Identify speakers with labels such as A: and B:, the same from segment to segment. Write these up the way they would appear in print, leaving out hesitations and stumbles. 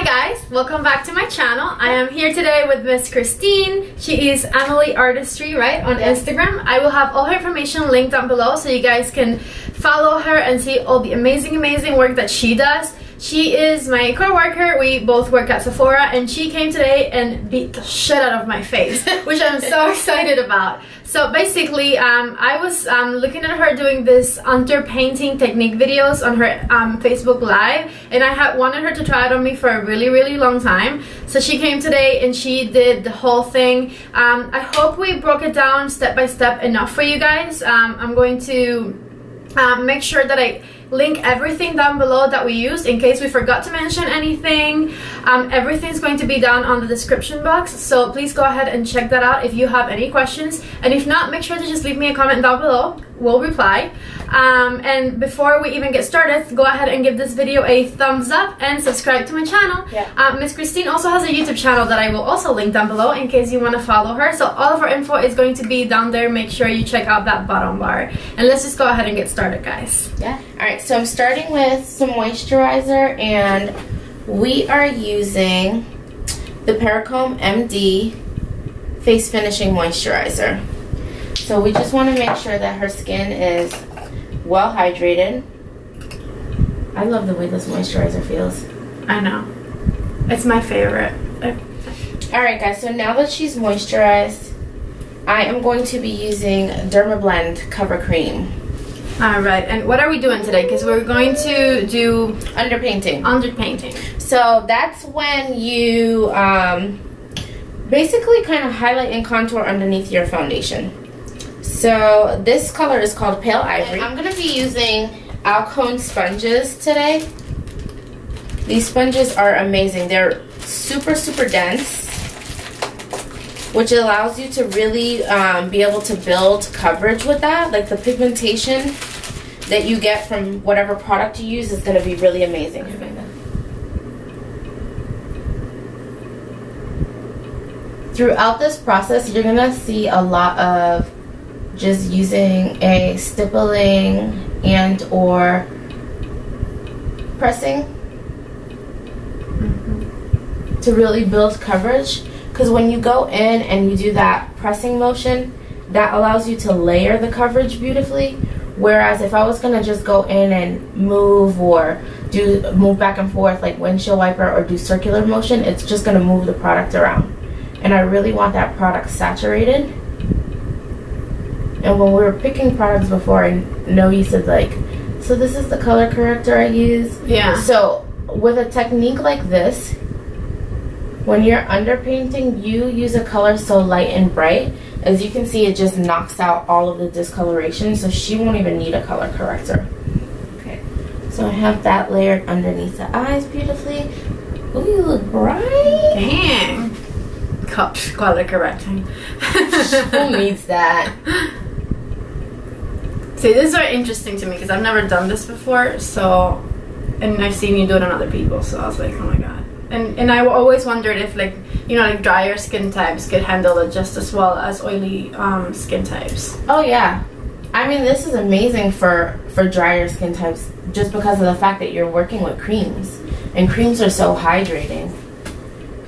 A: guys, welcome back to my channel. I am here today with Miss Christine. She is Emily Artistry, right, on Instagram. I will have all her information linked down below so you guys can follow her and see all the amazing work that she does. She is my co-worker. We both work at Sephora, and she came today and beat the shit out of my face, which I'm so excited about. So basically, I was looking at her doing this underpainting technique videos on her Facebook Live, and I had wanted her to try it on me for a really long time. So she came today and she did the whole thing. I hope we broke it down step by step enough for you guys. I'm going to make sure that I link everything down below that we used in case we forgot to mention anything. Everything's going to be down on the description box, so please go ahead and check that out if you have any questions, and if not, make sure to just leave me a comment down below. We'll reply. And before we even get started, go ahead and give this video a thumbs up and subscribe to my channel. Miss Christine also has a YouTube channel that I will also link down below in case you want to follow her. So all of her info is going to be down there. Make sure you check out that bottom bar. And let's just go ahead and get started, guys.
B: Alright, so I'm starting with some moisturizer, and we are using the Pericomb MD Face Finishing Moisturizer. So we just want to make sure that her skin is well hydrated. I love the way this moisturizer feels.
A: I know. It's my favorite.
B: Alright guys, so now that she's moisturized, I am going to be using Dermablend Cover Cream.
A: Alright, and what are we doing today? Because we're going to do
B: underpainting.
A: So
B: that's when you basically kind of highlight and contour underneath your foundation. So this color is called Pale Ivory. I'm going to be using Alcone sponges today. These sponges are amazing. They're super dense, which allows you to really be able to build coverage with that. Like the pigmentation that you get from whatever product you use is going to be really amazing. Throughout this process, you're going to see a lot of just using a stippling and or pressing to really build coverage. Because when you go in and you do that pressing motion, that allows you to layer the coverage beautifully. Whereas if I was going to just go in and move or move back and forth like windshield wiper or do circular motion, it's just going to move the product around. And I really want that product saturated. And when we were picking products before, I know you said like, so this is the color corrector I use.
A: Yeah.
B: So with a technique like this, when you're underpainting, you use a color so light and bright. As you can see, it just knocks out all of the discoloration, so she won't even need a color corrector. Okay, so I have that layered underneath the eyes beautifully. Ooh, you look bright.
A: Dang. Color correcting.
B: Who needs that?
A: See, this is very interesting to me because I've never done this before, so, and I've seen you do it on other people, so I was like, oh my god. And I always wondered if, like, you know, like drier skin types could handle it just as well as oily skin types.
B: Oh yeah, I mean, this is amazing for drier skin types just because of the fact that you're working with creams, and creams are so hydrating.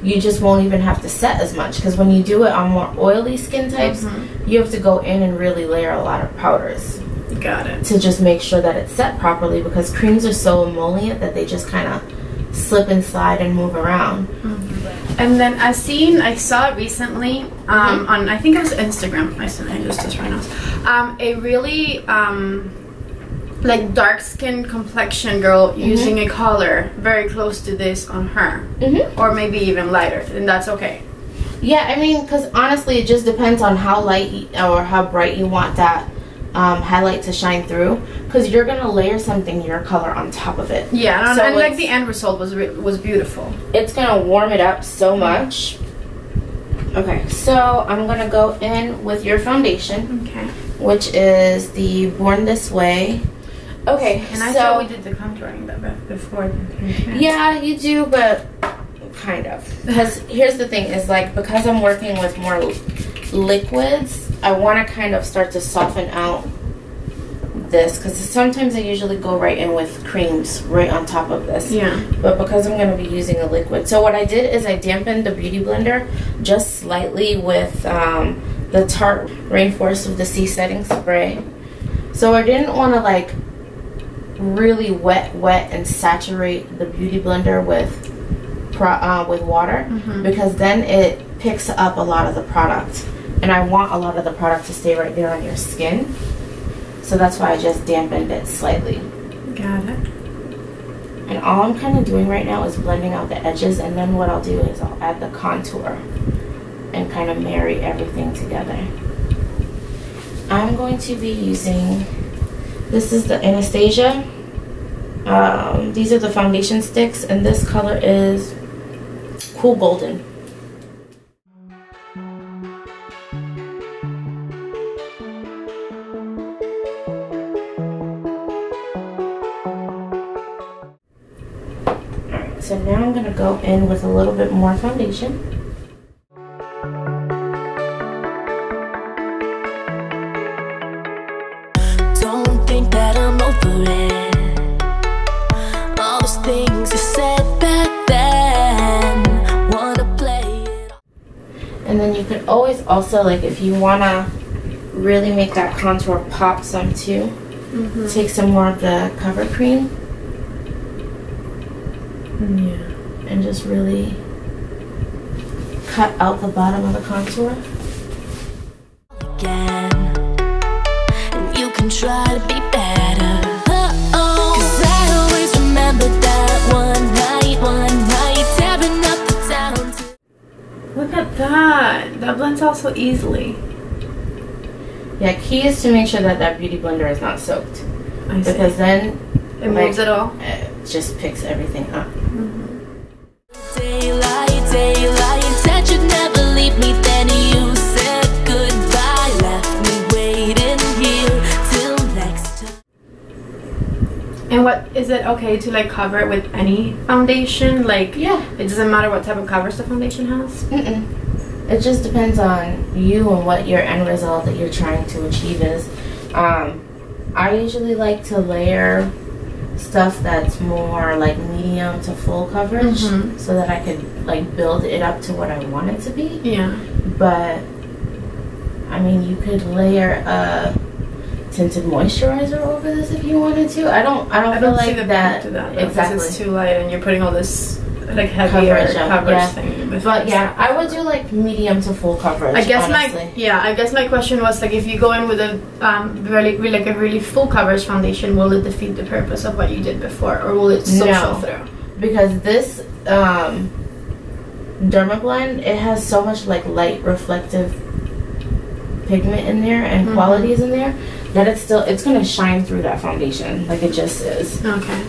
B: You just won't even have to set as much, because when you do it on more oily skin types, you have to go in and really layer a lot of powders.
A: Got it.
B: To just make sure that it's set properly, because creams are so emollient that they just kind of slip and slide and move around.
A: And then I saw recently on, I think it was Instagram, I just ran out, a really like dark skin complexion girl using a color very close to this on her, or maybe even lighter, and that's okay.
B: Yeah, I mean, because honestly it just depends on how light or how bright you want that highlight to shine through, because you're gonna layer something your color on top of it.
A: Yeah, so and like the end result was beautiful. It's
B: gonna warm it up so much. Okay, so I'm gonna go in with your foundation, which is the Born This Way. Okay,
A: and I thought we did the contouring before.
B: Yeah, you do, but kind of. Because here's the thing: is like, because I'm working with more liquids, I want to kind of start to soften out this, because sometimes I usually go right in with creams right on top of this.
A: Yeah.
B: But because I'm going to be using a liquid. So what I did is I dampened the Beauty Blender just slightly with the Tarte Rainforest of the Sea setting spray. So I didn't want to like really wet and saturate the Beauty Blender with water, because then it picks up a lot of the product, and I want a lot of the product to stay right there on your skin. So that's why I just dampened it slightly.
A: Got it.
B: And all I'm kind of doing right now is blending out the edges, and then what I'll do is I'll add the contour and kind of marry everything together. I'm going to be using, this is the Anastasia. These are the foundation sticks, and this color is Cool Golden. Alright, so now I'm going to go in with a little bit more foundation.
C: Don't think that I'm over it. All those things you said back then. Wanna play it.
B: And then you could always also, like, if you want to really make that contour pop some too, take some more of the cover cream.
A: Yeah.
B: And just really cut out the bottom of the contour.
C: Again. And you can try to be better. Cause I always remember that one night, tearing up the town.
A: Look at that. That blends out so easily.
B: Yeah, key is to make sure that that Beauty Blender is not soaked.
A: I see.
B: Because then
A: It moves it all.
B: It just picks everything up.
C: Daylight, said you'd never leave me, then you said goodbye, left me waiting here till next time.
A: And what is it okay to like cover it with any foundation? Like,
B: Yeah.
A: it doesn't matter what type of covers the foundation has?
B: It just depends on you and what your end result that you're trying to achieve is. I usually like to layer stuff that's more like medium to full coverage, so that I could like build it up to what I want it to be.
A: Yeah.
B: But I mean, you could layer a tinted moisturizer over this if you wanted to. I don't feel
A: see
B: like
A: the
B: that,
A: point to that
B: exactly.
A: because it's too light and you're putting all this like heavier coverage thing.
B: But yeah, I would do like medium to full coverage.
A: I guess
B: honestly.
A: I guess my question was like, if you go in with a really full coverage foundation, will it defeat the purpose of what you did before, or will it still show through?
B: Because this Dermablend, it has so much like light reflective pigment in there and qualities in there that it's gonna shine through that foundation like it just is.
A: Okay.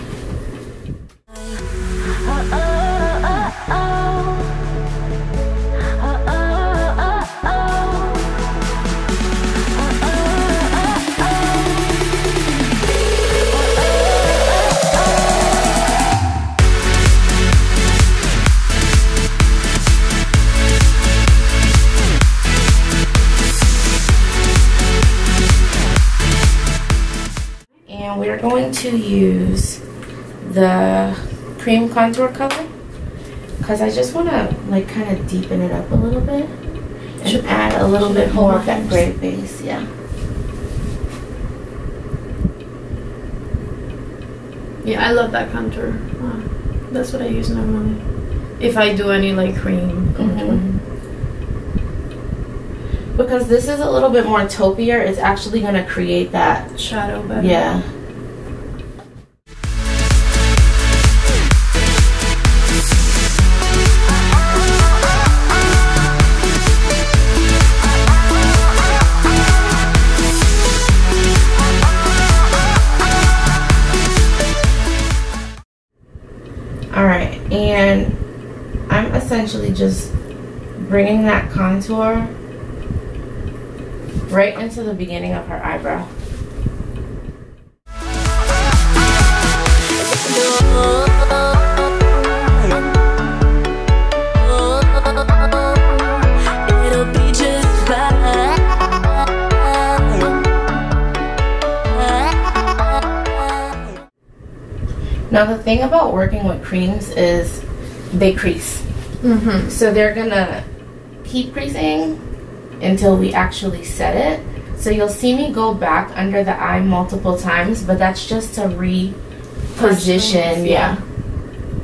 B: We're going to use the cream contour color because I just want to like kind of deepen it up a little bit and add a little bit more of that gray base. Yeah.
A: Yeah, I love that contour. That's what I use normally. If I do any like cream contour.
B: Because this is a little bit more taupier, it's actually going to create that
A: shadow better.
B: Yeah. Alright, and I'm essentially just bringing that contour right into the beginning of her eyebrow.
C: It'll be just fine.
B: Now the thing about working with creams is they crease. So they're gonna keep creasing until we actually set it. So you'll see me go back under the eye multiple times, but that's just to reposition. Yeah.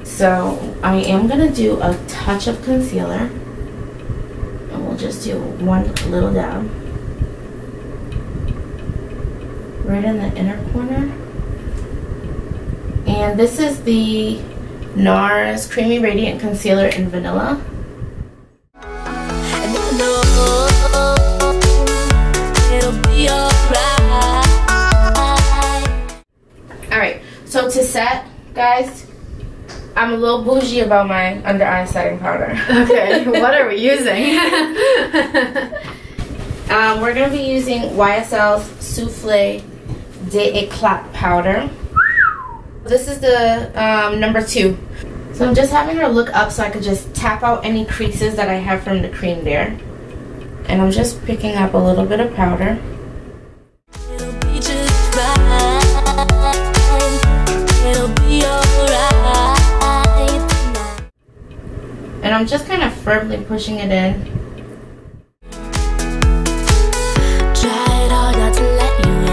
B: So I am gonna do a touch of concealer, and we'll just do one little dab right in the inner corner. And this is the NARS Creamy Radiant Concealer in Vanilla. Alright, so to set, guys, I'm a little bougie about my under eye setting powder.
A: Okay, what are we using?
B: We're going to be using YSL's Soufflé d'Éclat powder. This is the number 2. So I'm just having her look up so I could just tap out any creases that I have from the cream there. And I'm just picking up a little bit of powder. And I'm just kind of firmly pushing it in.
C: Tried hard not to let you in.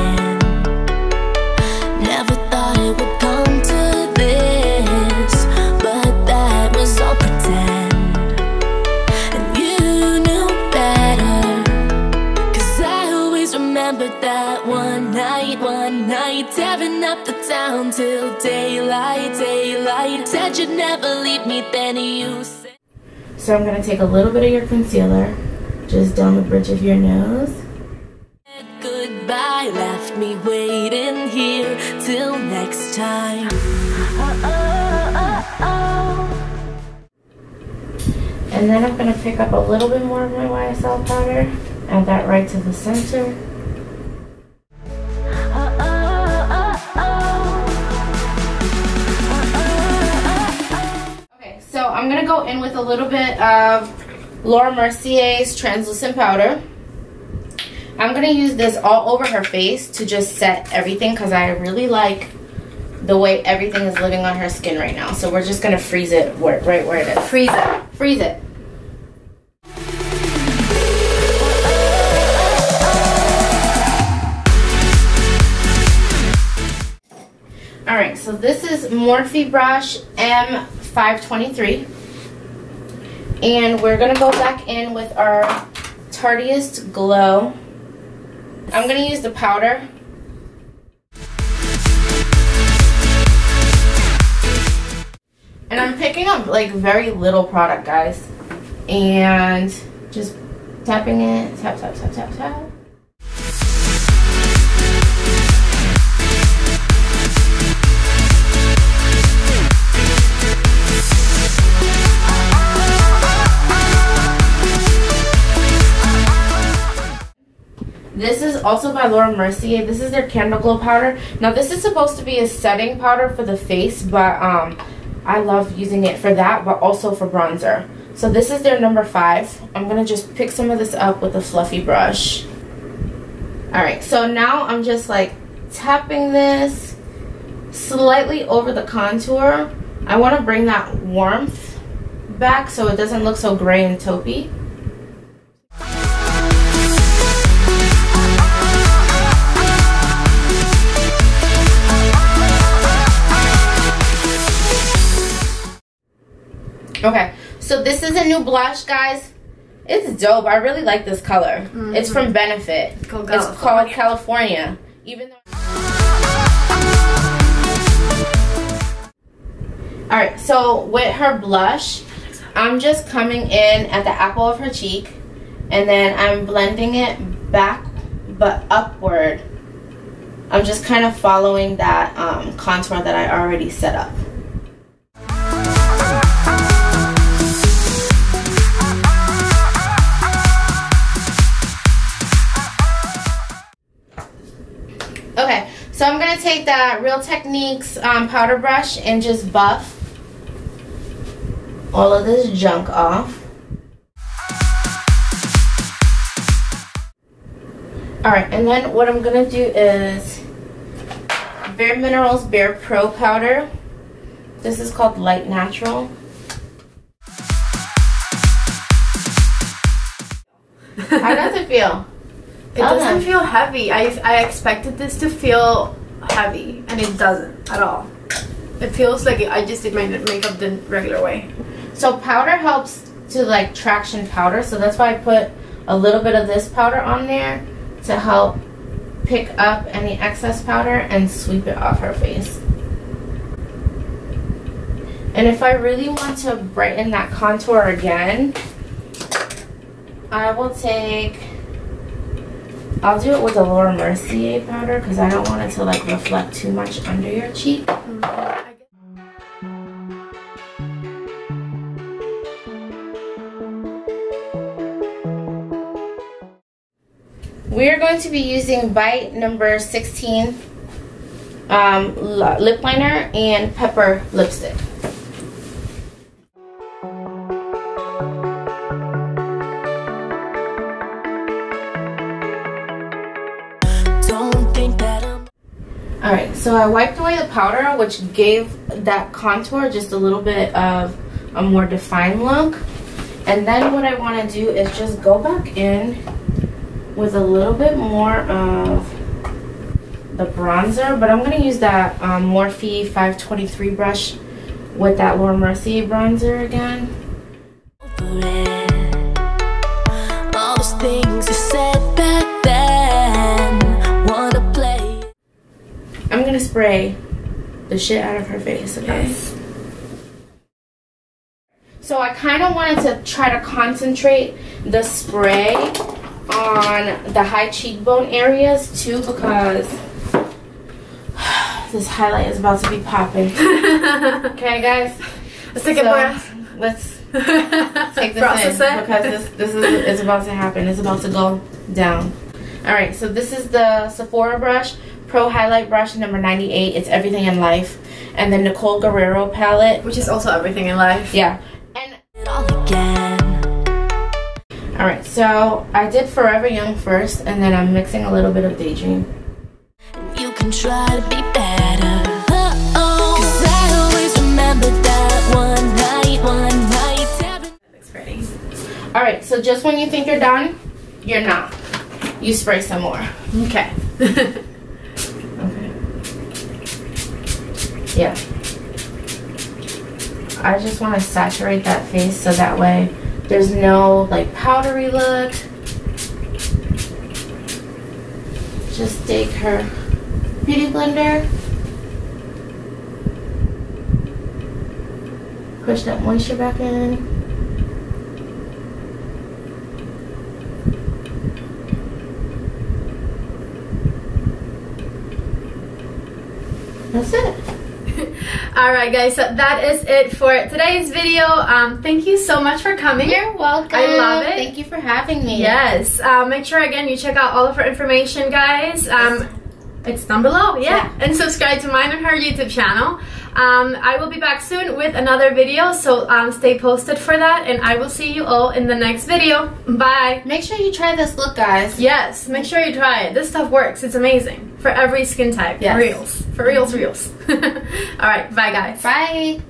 C: Never thought it would come to this, but that was all pretend. And you knew better, 'cause I always remembered that one night, tearing up the town till daylight. Said you'd never leave me, then you said.
B: So I'm going to take a little bit of your concealer, just down the bridge of your nose.
C: Goodbye, left me waiting here till next time.
B: And then I'm going to pick up a little bit more of my YSL powder, add that right to the center. So I'm going to go in with a little bit of Laura Mercier's translucent powder. I'm going to use this all over her face to just set everything because I really like the way everything is living on her skin right now. So we're just going to freeze it right where it is.
A: Freeze it.
B: Freeze it. Alright, so this is Morphe brush M523. And we're going to go back in with our Tardiest Glow. I'm going to use the powder. And I'm picking up like very little product, guys. And just tapping it. Tap, tap, tap, tap, tap. This is also by Laura Mercier. This is their Candle Glow powder. Now this is supposed to be a setting powder for the face, but I love using it for that, but also for bronzer. So this is their number 5. I'm going to just pick some of this up with a fluffy brush. Alright, so now I'm just like tapping this slightly over the contour. I want to bring that warmth back so it doesn't look so gray and taupey. Okay, so this is a new blush, guys. It's dope. I really like this color. It's from Benefit. It's called California. Even though. Alright, so with her blush, I'm just coming in at the apple of her cheek, and then I'm blending it back but upward. I'm just kind of following that contour that I already set up. Okay, so I'm going to take that Real Techniques powder brush and just buff all of this junk off. Alright, and then what I'm going to do is Bare Minerals Bare Pro powder. This is called Light Natural. How does it feel?
A: It doesn't feel heavy. I expected this to feel heavy, and it doesn't at all. It feels like I just did my makeup the regular way.
B: So powder helps to like traction powder, so that's why I put a little bit of this powder on there to help pick up any excess powder and sweep it off her face. And if I really want to brighten that contour again, I will I'll do it with a Laura Mercier powder because I don't want it to like reflect too much under your cheek. We are going to be using Bite number 16 lip liner and Pepper lipstick. Alright, so I wiped away the powder, which gave that contour just a little bit of a more defined look. And then what I want to do is just go back in with a little bit more of the bronzer, but I'm going to use that Morphe 523 brush with that Laura Mercier bronzer again.
C: All those things you said back then, wanna play.
B: I'm going to spray the shit out of her face, okay?
A: Yes.
B: So I kind of wanted to try to concentrate the spray on the high cheekbone areas too, because this highlight is about to be popping. Okay, guys,
A: let's take a breath.
B: Let's take this in because this is about to happen. It's about to go down. All right, so this is the Sephora brush, Pro Highlight Brush number 98. It's Everything in Life, and the Nicole Guerrero palette,
A: which is also Everything in Life.
B: Yeah, and all right, so I did Forever Young first, and then I'm mixing a little bit of Daydream.
C: You can try to be better. Cause I always remember that one night.
A: That looks pretty.
B: All right, so just when you think you're done, you're not. You spray some more.
A: Okay.
B: Okay. Yeah. I just want to saturate that face so that way there's no like powdery look. Just take her beauty blender, push that moisture back in. That's it.
A: Alright guys, so that is it for today's video. Thank you so much for coming.
B: You're welcome.
A: I love it.
B: Thank you for having me.
A: Yes. Make sure again you check out all of her information, guys. It's down below, yeah. And subscribe to mine and her YouTube channel. I will be back soon with another video, so stay posted for that, and I will see you all in the next video. Bye.
B: Make sure you try this look, guys.
A: Yes, make sure you try it. This stuff works. It's amazing for every skin type.
B: Yes.
A: Reals. For reals, reals. Alright, bye guys.
B: Bye.